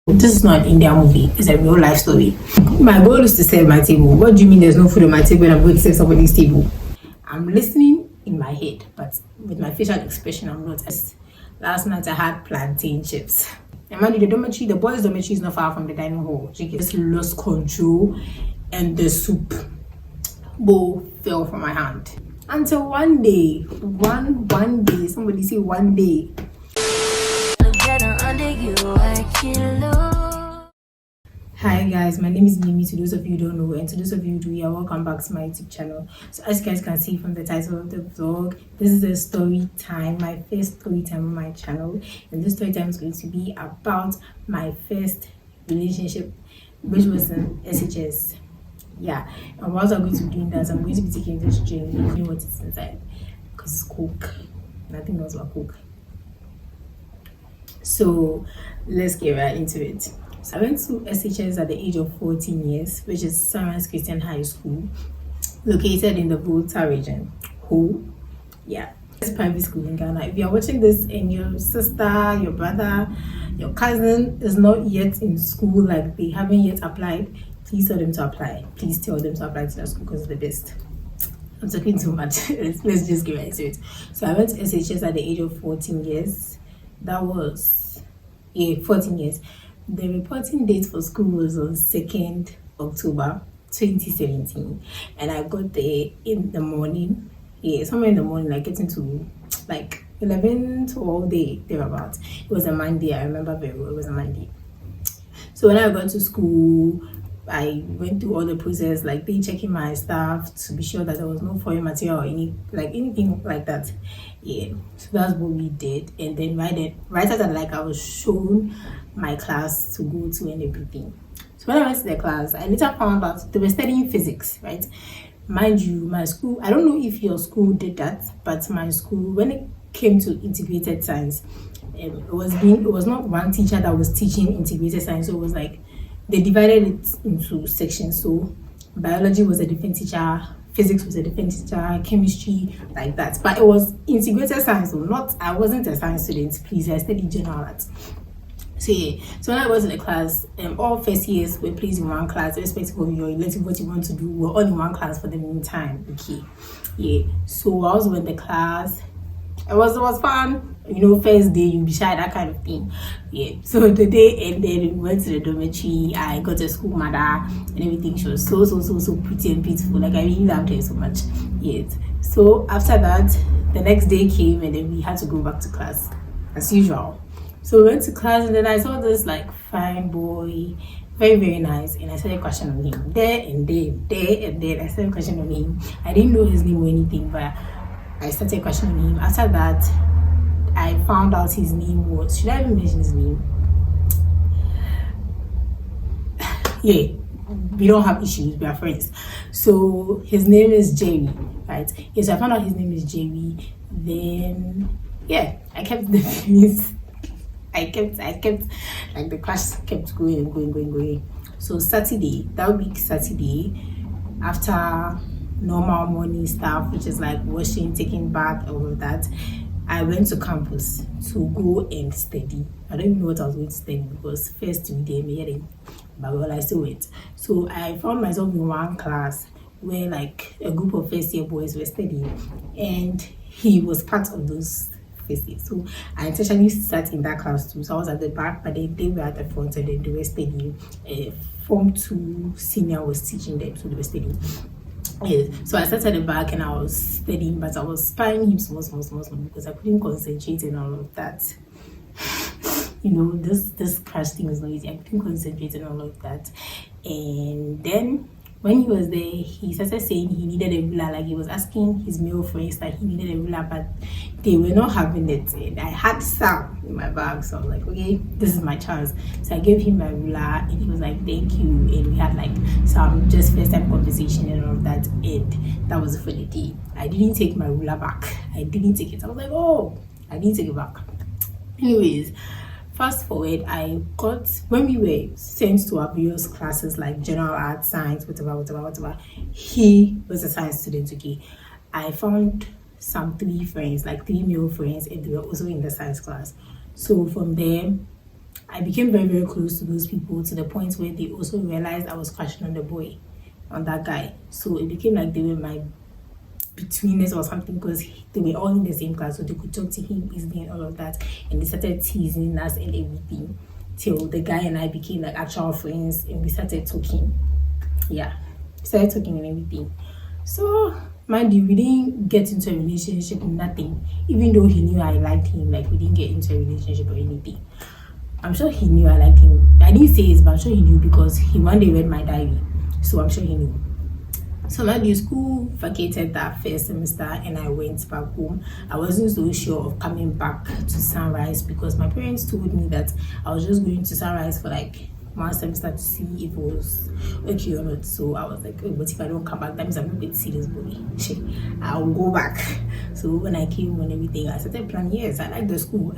This is not an Indian movie, it's a real life story. My goal is to serve my table. What do you mean there's no food on my table and I'm going to serve somebody's table? I'm listening in my head, but with my facial expression, I'm not. Last night I had plantain chips. And mind you, the boys' dormitory is not far from the dining hall. She just lost control and the soup bowl fell from my hand. Until one day, one day, somebody say one day. Hi guys, my name is Mimi. To those of you who don't know, and to those of you who do, yeah, welcome back to my YouTube channel. So as you guys can see from the title of the vlog, this is a story time, my first story time on my channel, and this story time is going to be about my first relationship, which was in SHS. Yeah, and whilst I'm going to be doing that, I'm going to be taking this journey. You know what it's inside, because it's Coke. Nothing else but Coke. So let's get right into it. So I went to SHS at the age of 14 years, which is Science Christian High School, located in the Volta region. Yeah, it's private school in Ghana. If you're watching this and your sister, your brother, your cousin is not yet in school, like they haven't yet applied, please tell them to apply. Please tell them to apply to that school because it's the best. I'm talking too much. Let's just get right into it. So I went to SHS at the age of 14 years. That was 14 years. The reporting date for school was on 2nd October 2017, and I got there in the morning. Somewhere in the morning, like getting to like 11 to all day thereabouts. It was a Monday. I remember very well. It was a Monday. So when I got to school, I went through all the process, like they checking my stuff to be sure that there was no foreign material or anything like that. So that's what we did. And then right after that, like I was shown my class to go to and everything. So when I went to the class, I later found out they were studying physics, right? Mind you, my school, I don't know if your school did that, but my school, when it came to integrated science, it was not one teacher that was teaching integrated science. So it was like they divided it into sections. So biology was a different teacher, physics was a different teacher, chemistry, like that. But it was integrated science, so I wasn't a science student, please. I studied general arts. So so when I was in the class, all first years were placed in one class, irrespective of your elective, what you want to do, we're all in one class for the meantime. So I was in the class. It was fun, first day you'll be shy, that kind of thing. So the day ended, we went to the dormitory. I got a school mother and everything. She was so pretty and beautiful. Like I really loved her so much. So after that, the next day came and then we had to go back to class as usual. So we went to class and then I saw this like fine boy, very, very nice, and I started questioning him. There and then I started questioning him. I didn't know his name or anything, but I started questioning him. After that, I found out his name was, should I even mention his name? We don't have issues, we are friends. So his name is Jerry, right? So I found out his name is Jerry. Then I kept the feelings. I kept like the class kept going and going. So that week Saturday, after normal morning stuff, which is like washing, taking bath, all of that, I went to campus to go and study. I don't even know what I was going to study because first we did meeting, but well, I still went. So I found myself in one class where like a group of first year boys were studying, and he was part of those first year. So I intentionally sat in that class too. So I was at the back, but they were at the front and then they were studying. Form 2 senior was teaching them, so they were studying. So I sat at the back and I was studying, but I was spying him small because I couldn't concentrate and all of that. This crash thing is not easy. I couldn't concentrate and all of that. And then when he was there, he started saying he needed a ruler. Like he was asking his male friends that he needed a ruler, but they were not having it. And I had some in my bag, so I was like, okay, this is my chance. So I gave him my ruler, and he was like, thank you. And we had like some just first time conversation and all of that. And that was for the day. I didn't take my ruler back. I didn't take it. I was like, oh, I didn't take it back. Anyways, fast forward, when we were sent to our various classes like general arts, science, whatever, he was a science student, I found some 3 friends, like 3 male friends, and they were also in the science class. So from there, I became very, very close to those people, to the point where they also realized I was crashing on the boy, on that guy. So it became like they were my betweenness or something, because they were all in the same class, so they could talk to him easily and all of that. And they started teasing us and everything, till the guy and I became like actual friends, and we started talking. Yeah, we started talking and everything. So mind you, we didn't get into a relationship, nothing. Even though he knew I liked him, like we didn't get into a relationship or anything. I'm sure he knew I liked him. I didn't say it, but I'm sure he knew, because he one day read my diary, so I'm sure he knew. So now the school vacated that first semester and I went back home. I wasn't so sure of coming back to Sunrise, because my parents told me that I was just going to Sunrise for like one semester to see if it was okay or not. So I was like, oh, but if I don't come back, that means I'm not going to see this boy. I'll go back. So when I came and everything, I started planning. Yes, I like the school.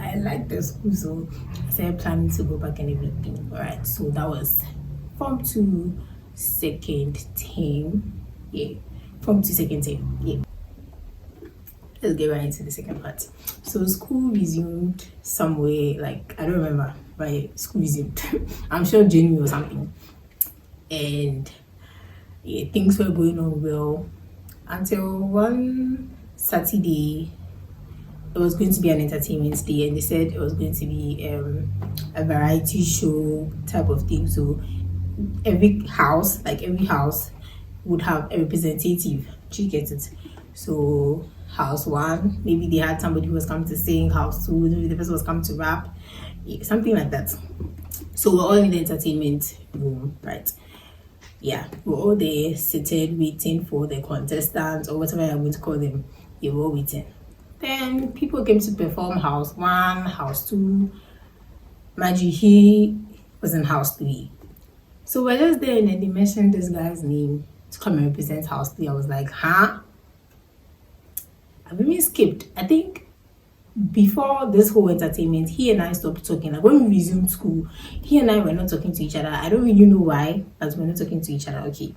So I started planning to go back and everything. All right. So that was Form 2 second term. Yeah, Form 2 second term. Yeah. Let's get right into the second part. So school resumed somewhere, like I don't remember, but school resumed. I'm sure January or something. And yeah, things were going on well until one Saturday. It was going to be an entertainment day, and they said it was going to be a variety show type of thing. So every house would have a representative. Do you get it? So house 1, maybe they had somebody who was coming to sing. House 2, maybe the person was coming to rap, something like that. So we're all in the entertainment room, right? Yeah, we're all there seated waiting for the contestants, or whatever I'm going to call them. Yeah, we're all waiting. Then people came to perform house 1, house 2. Maggie, he was in house 3. So we're just there, and then they mentioned this guy's name to come and represent house 3. I was like, huh? I've been skipped. I think before this whole entertainment, he and I stopped talking. Like when we resumed school, he and I were not talking to each other. I don't really know why, but we're not talking to each other. Okay.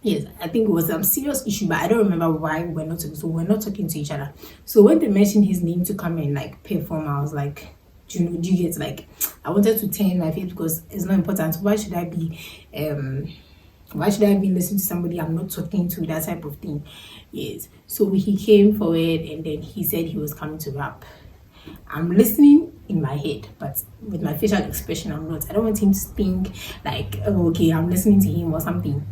Yes, I think it was some serious issue, but I don't remember why we're not talking. So we're not talking to each other. So when they mentioned his name to come and like perform, I was like, do you get, like, I wanted to turn my face, because it's not important. Why should I be listening to somebody I'm not talking to, that type of thing? Yes. So he came forward, and then he said he was coming to rap. I'm listening in my head, but with my facial expression, I'm not. I don't want him to think like, oh, okay, I'm listening to him or something.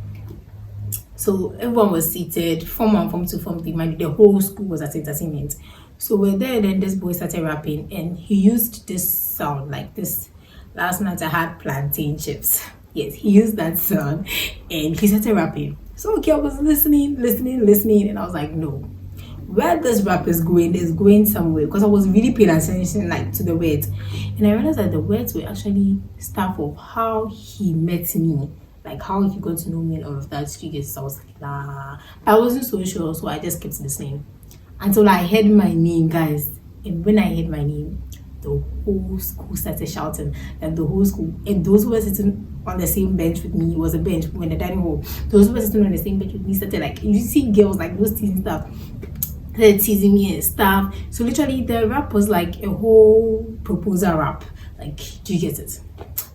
So everyone was seated, Form 1, Form 2, Form 3. The whole school was at entertainment. So we're there, and then this boy started rapping, and he used this sound like this. Last night I had plantain chips. Yes, he used that sound, and he started rapping. So okay, I was listening, and I was like, no, where this rap is going somewhere, because I was really paying attention like to the words, and I realized that the words were actually stuff of how he met me, like how he got to know me and all of that. So I was like, nah, I wasn't so sure, so I just kept listening until I heard my name, guys. And when I heard my name, the whole school started shouting, and the whole school, and those who were sitting on the same bench with me, it was a bench in the dining hall, those who were sitting on the same bench with me started, like, you see girls like those teasing stuff, they're teasing me and stuff. So literally the rap was like a whole proposal rap. Like, do you get it?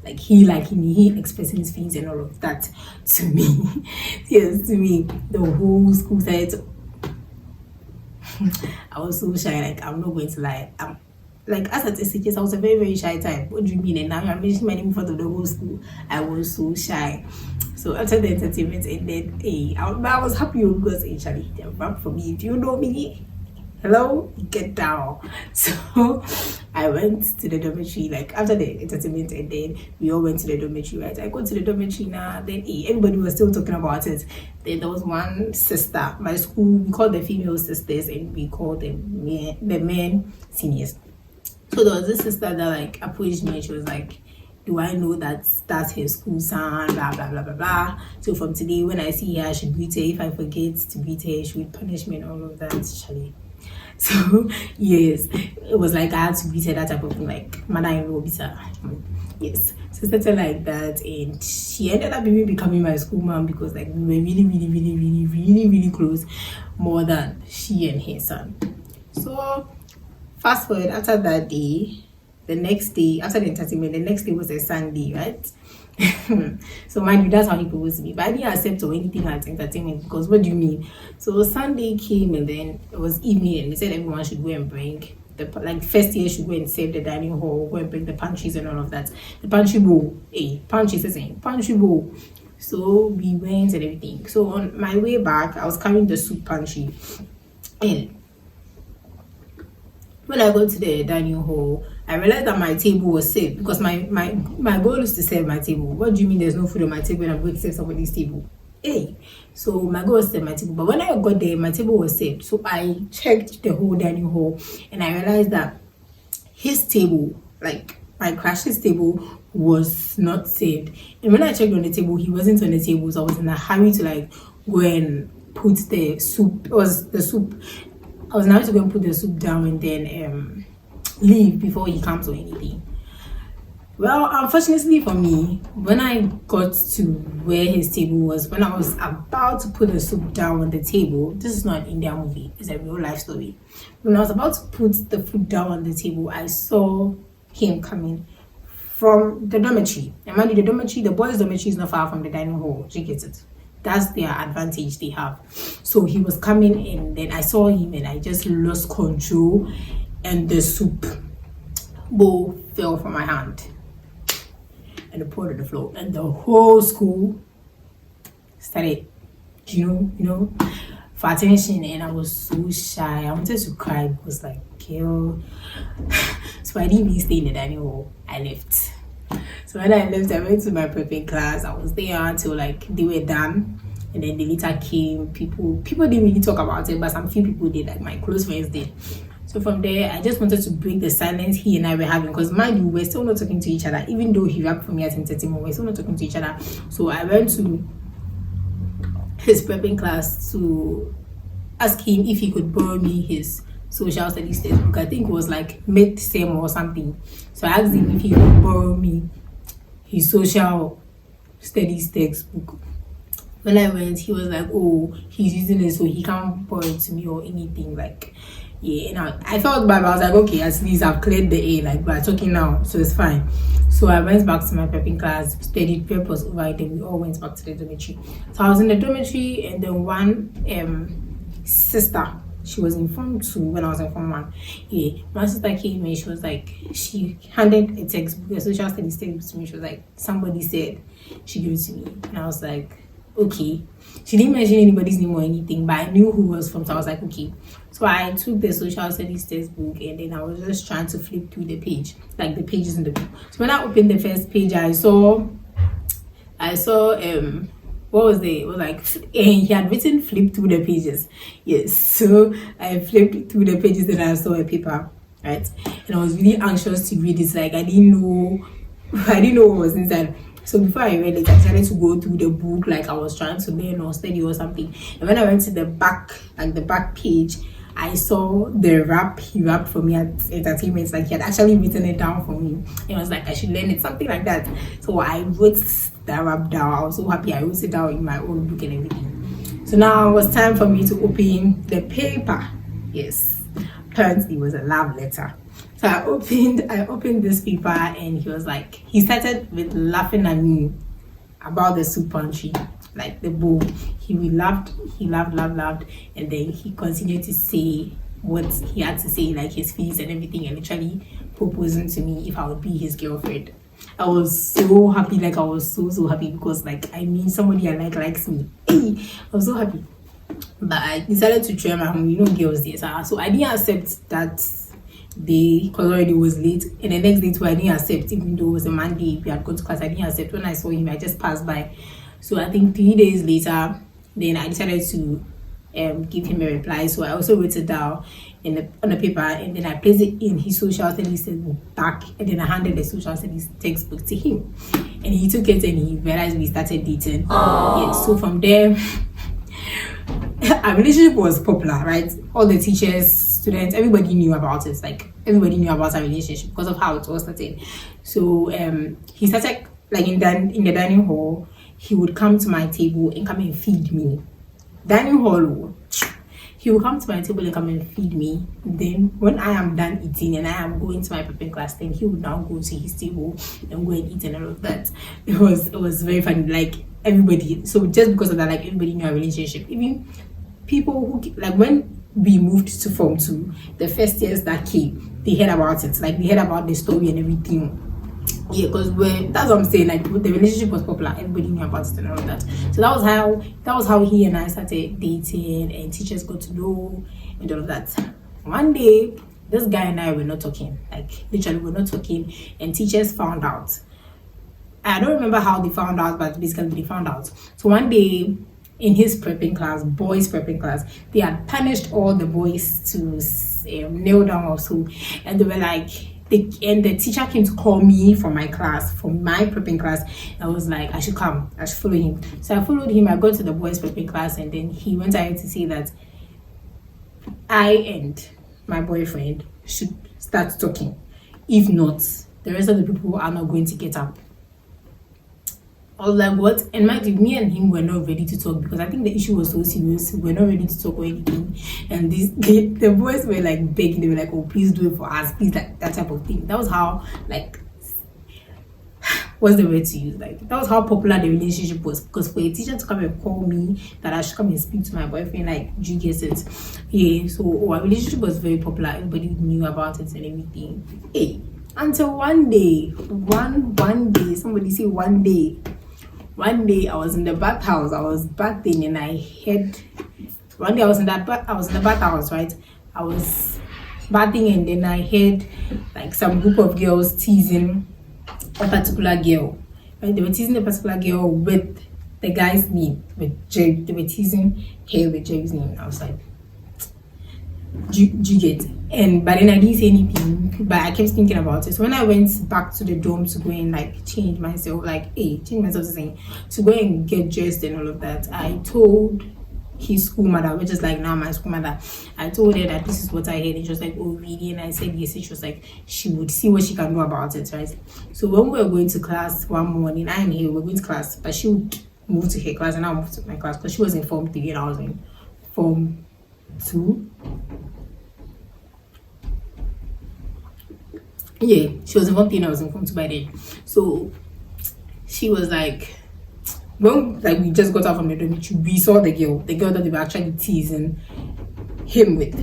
Like he expressing his feelings and all of that to me. Yes, to me, the whole school started. I was so shy, like, I'm not going to lie. Like, as at SHS, I was a very, very shy type. What do you mean? And now I'm mentioning my name in front of the whole school. I was so shy. So after the entertainment ended, I was happy, because actually they rap for me. Do you know me? Hello, get down. So I went to the dormitory. Like after the entertainment ended, we all went to the dormitory, right? I go to the dormitory now, then everybody was still talking about it. Then there was one sister, my school, we called the female sisters and we called the men seniors. So there was this sister that like approached me, and she was like, do I know that that's her school son, blah blah blah blah blah. So from today, when I see her, I should greet her. If I forget to greet her, she would punish me and all of that, actually. So yes, it was like I had to greet her, that type of thing, like mother-in-law, yes. So it started like that, and she ended up even becoming my school mom, because like we were really close, more than she and her son. So fast forward, after that day, the next day, after the entertainment, the next day was a Sunday, right? So mind you, that's how he proposed to me. But I didn't accept or anything at entertainment, because what do you mean? So Sunday came, and then it was evening, and they said everyone should go and bring the first year should go and save the dining hall, go and bring the pantries and all of that. The pantry bowl, pantry bowl. So we went and everything. So on my way back, I was carrying the soup pantry, and when I got to the dining hall, I realized that my table was saved, because my goal is to serve my table. What do you mean there's no food on my table and I'm going to serve somebody's table? So my goal was to serve my table. But when I got there, my table was saved. So I checked the whole dining hall, and I realized that his table, like my crash's table, was not saved. And when I checked on the table, he wasn't on the table. So I was in a hurry to like go and put the soup. It was the soup. I was now to go and put the soup down and then leave before he comes or anything. Well, unfortunately for me, when I got to where his table was, when I was about to put the soup down on the table, this is not an Indian movie, it's a real life story. When I was about to put the food down on the table, I saw him coming from the dormitory. And mind you, the boys' dormitory is not far from the dining hall. Do you get it? That's their advantage they have. So he was coming, and then I saw him, and I just lost control, and the soup bowl fell from my hand and it poured on the floor, and the whole school started, you know, for attention. And I was so shy. I wanted to cry because, like, girl. So I didn't even stay in the dining hall. I left. So when I left, I went to my prepping class. I was there until like they were done, and then they later came. People didn't really talk about it, but some few people did, like my close friends did. So from there, I just wanted to break the silence he and I were having, because mind you, we're still not talking to each other. Even though he rapped for me at entertainment, we're still not talking to each other. So I went to his prepping class to ask him if he could borrow me his social studies textbook. I think it was like mid-sem or something. So I asked him if he could borrow me his social studies textbook. When I went, he was like, oh, he's using it so he can't borrow it to me or anything. Like, yeah, and I felt bad, but I was like, okay, at least I've cleared the A, like we're talking now, so it's fine. So I went back to my prepping class, studied, prep was over, then we all went back to the dormitory. So I was in the dormitory, and then one sister, she was in Form 2 when I was in Form 1. Yeah, my sister came in, she was like, she handed a textbook, a social studies textbook to me. She was like, somebody said she gave it to me. And I was like, okay. She didn't mention anybody's name or anything, but I knew who was from, so I was like, okay. So I took the social studies textbook, and then I was just trying to flip through the page, like the pages in the book. So when I opened the first page, I saw what was it? It was like, he had written flip through the pages. Yes, so I flipped through the pages, and I saw a paper, right? And I was really anxious to read it. Like I didn't know what was inside. So before I read it, I decided to go through the book like I was trying to learn or study or something. And when I went to the back, like the back page, I saw the rap he rapped for me at entertainment. Like he had actually written it down for me. And I was like, I should learn it, something like that. So I wrote that rap down. I was so happy. I wrote it down in my own book and everything. So now it was time for me to open the paper. Yes, apparently it was a love letter. So I opened this paper, and he started with laughing at me about the soup pantry, like the bowl. He laughed, and then he continued to say what he had to say, like his feelings and everything, and literally proposing to me if I would be his girlfriend. I was so happy, like I was so happy, because like I mean somebody I likes me. Hey, I was so happy. But I decided to try my home, girls days. So I didn't accept that day because already was late, and the next day too I didn't accept, even though it was a Monday, we had gone to class. I didn't accept. When I saw him, I just passed by. So I think 3 days later, then I decided to give him a reply. So I also wrote it down on the paper, and then I placed it in his social studies textbook back, and then I handed the social studies textbook to him, and he took it, and he realized we started dating. Yes, so from there our relationship was popular, right? All the teachers, students, everybody knew about it. Like everybody knew about our relationship because of how it was started. So he started like in the dining hall. He would come to my table and come and feed me. Dining hall, he he will come to my table and come and feed me. Then when I am done eating and I am going to my prepping class, then he would now go to his table and go and eat and all of that. It was very funny. Like everybody, so just because of that, like everybody knew our relationship. Even people who, like, when we moved to Form 2, the first years that came, they heard about it. Like they heard about the story and everything. Yeah, because that's what I'm saying. Like the relationship was popular, everybody knew about it and all of that. So that was how he and I started dating, and teachers got to know and all of that. One day, this guy and I were not talking. Like literally, we're not talking, and teachers found out. I don't remember how they found out, but basically they found out. So one day, in his prepping class, boys prepping class, they had punished all the boys to kneel down or so, and they were like. And the teacher came to call me from my class, from my prepping class. I was like, I should come, I should follow him. So I followed him. I got to the boys prepping class, and then he went ahead to say that I and my boyfriend should start talking. If not, the rest of the people are not going to get up. I was like, what? And mind you, me and him were not ready to talk, because I think the issue was so serious. We were not ready to talk or anything. And the boys were like begging. They were like, oh, please do it for us, please, like that type of thing. That was how, like, what's the word to use? Like, that was how popular the relationship was. Because for a teacher to come and call me that I should come and speak to my boyfriend, like, do you get it? Yeah, so our relationship was very popular. Everybody knew about it and everything. Hey, until one day, somebody say one day. One day I was in the bathhouse. I was bathing and I heard. One day I was in the bathhouse, right? I was bathing and then I heard like some group of girls teasing a particular girl. Right? They were teasing a particular girl with the guy's name, with Jerry. They were teasing her with Jerry's name. I was like, do you get it? And but then I didn't say anything, but I kept thinking about it. So when I went back to the dorm to go and like change myself to go and get dressed and all of that, I told his school mother, which is like now my school mother, I told her that this is what I heard, and she was like, oh really? And I said yes. She was like, she would see what she can do about it, right? So when we were going to class one morning, I am here, we're going to class, but she would move to her class and I'll move to my class, because she was in Form 3 and I was in Form 2. Yeah, she was in Form 3 and I was in Form 2 by then. So she was like, when like we just got out from the dormitory, we saw the girl that they were actually teasing him with.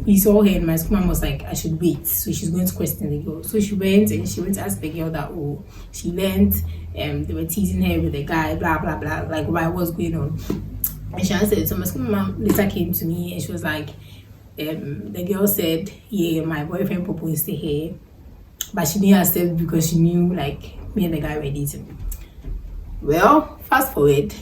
We saw her and my school mom was like, I should wait. So she's going to question the girl. So she went to ask the girl that, oh, she learned they were teasing her with the guy, blah blah blah, like what's going on. And she answered. So my school mom later came to me and she was like, the girl said, yeah, my boyfriend proposed to her, but she didn't accept because she knew like me and the guy were dating. Well, fast forward,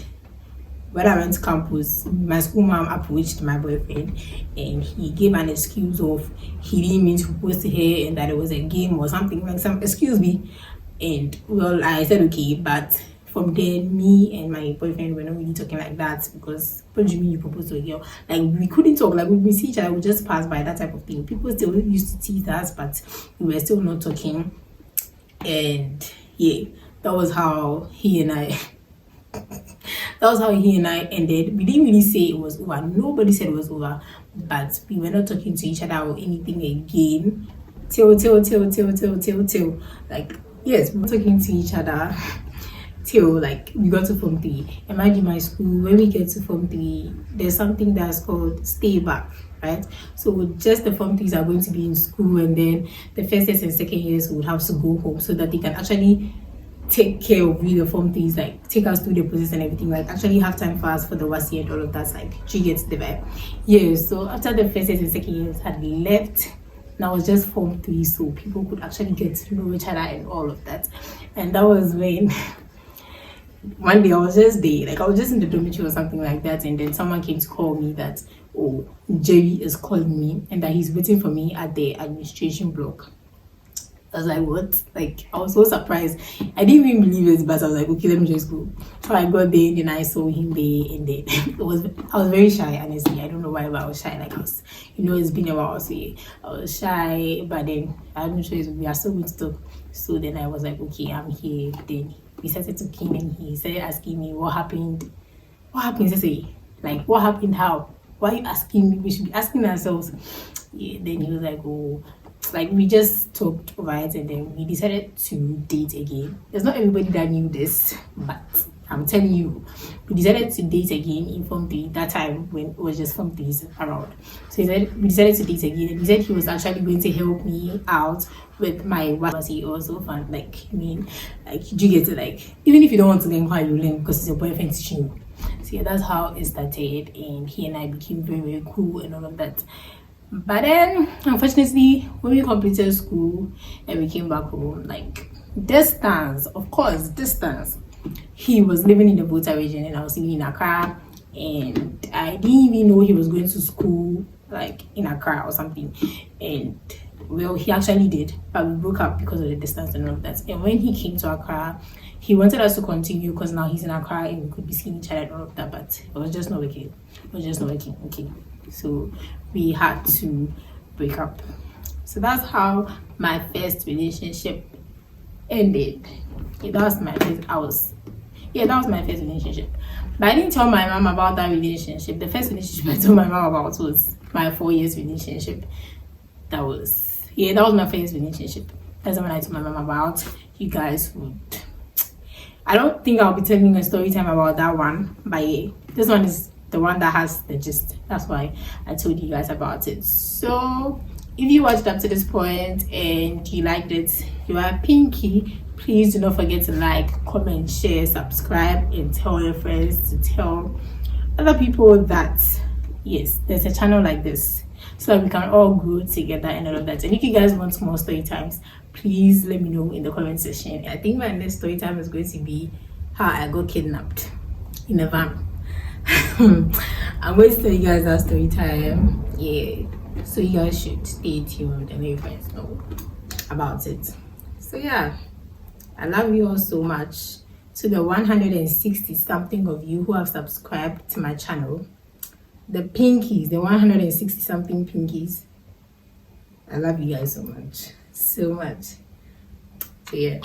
when I went to campus, my school mom approached my boyfriend and he gave an excuse of he didn't mean to propose to her and that it was a game or something, like some excuse me. And well, I said okay, but from there, me and my boyfriend were not really talking like that, because what do you mean you propose to a girl? Like we couldn't talk, like we see each other, we just pass by, that type of thing. People still used to tease us, but we were still not talking. And yeah, that was how he and I ended. We didn't really say it was over. Nobody said it was over, but we were not talking to each other or anything again till like, yes, we were talking to each other till like we got to Form 3. Imagine my school, when we get to Form 3, there's something that's called stay back, right? So just the Form 3s are going to be in school, and then the first years and second years would have to go home so that they can actually take care of we, the Form 3s, like take us through the process and everything, like actually have time for us for the WASI and all of that. Like she gets the vibe. Yeah, so after the first years and second years had left, now it's just Form 3, so people could actually get to know each other and all of that. And that was when one day I was just there, like I was just in the dormitory or something like that, and then someone came to call me that, oh, Jerry is calling me and that he's waiting for me at the administration block. I was like, what? Like, I was so surprised. I didn't even believe it, but I was like, okay, let me just go. So I got there and then I saw him there, and then I was very shy, honestly. I don't know why, but I was shy. Like, I was, it's been a while, so yeah, I was shy, but then I'm sure we are still going to talk. So then I was like, okay, I'm here. Then we started talking and he started asking me what happened. What happened? I say, like, what happened? How? why are you asking me? We should be asking ourselves. Yeah, then he was like, oh, like we just talked over it and then we decided to date again. There's not everybody that knew this, but I'm telling you, we decided to date again in Form 3 that time when it was just Form 3s around. So we decided to date again, and he said he was actually going to help me out with my work. He also found, like, I mean, like, you get it, like, even if you don't want to learn how you learn because it's your boyfriend teaching you. So yeah, that's how it started, and he and I became very, very cool and all of that. But then, unfortunately, when we completed school and we came back home, like, distance, of course, distance. He was living in the Volta region and I was living in Accra, and I didn't even know he was going to school like in Accra or something. And well, he actually did, but we broke up because of the distance and all of that. And when he came to Accra, he wanted us to continue because now he's in Accra and we could be seeing each other and all of that, but it was just not working. It was just not working. Okay, so we had to break up. So that's how my first relationship ended. Yeah, that was my first relationship. But I didn't tell my mom about that relationship. The first relationship I told my mom about was my 4 years relationship. That was my first relationship. That's the one I told my mom about. You guys would, I don't think I'll be telling a story time about that one, but yeah, this one is the one that has the gist. That's why I told you guys about it. So if you watched up to this point and you liked it, you are pinky. Please do not forget to like, comment, share, subscribe, and tell your friends to tell other people that yes, there's a channel like this, so that we can all grow together and all of that. And if you guys want more story times, please let me know in the comment section. I think my next story time is going to be how I got kidnapped in a van. I'm going to tell you guys that story time. Yeah, so you guys should stay tuned and let you guys know about it. So yeah, I love you all so much. To the 160 something of you who have subscribed to my channel, the pinkies, the 160 something pinkies, I love you guys so much, so much. So yeah.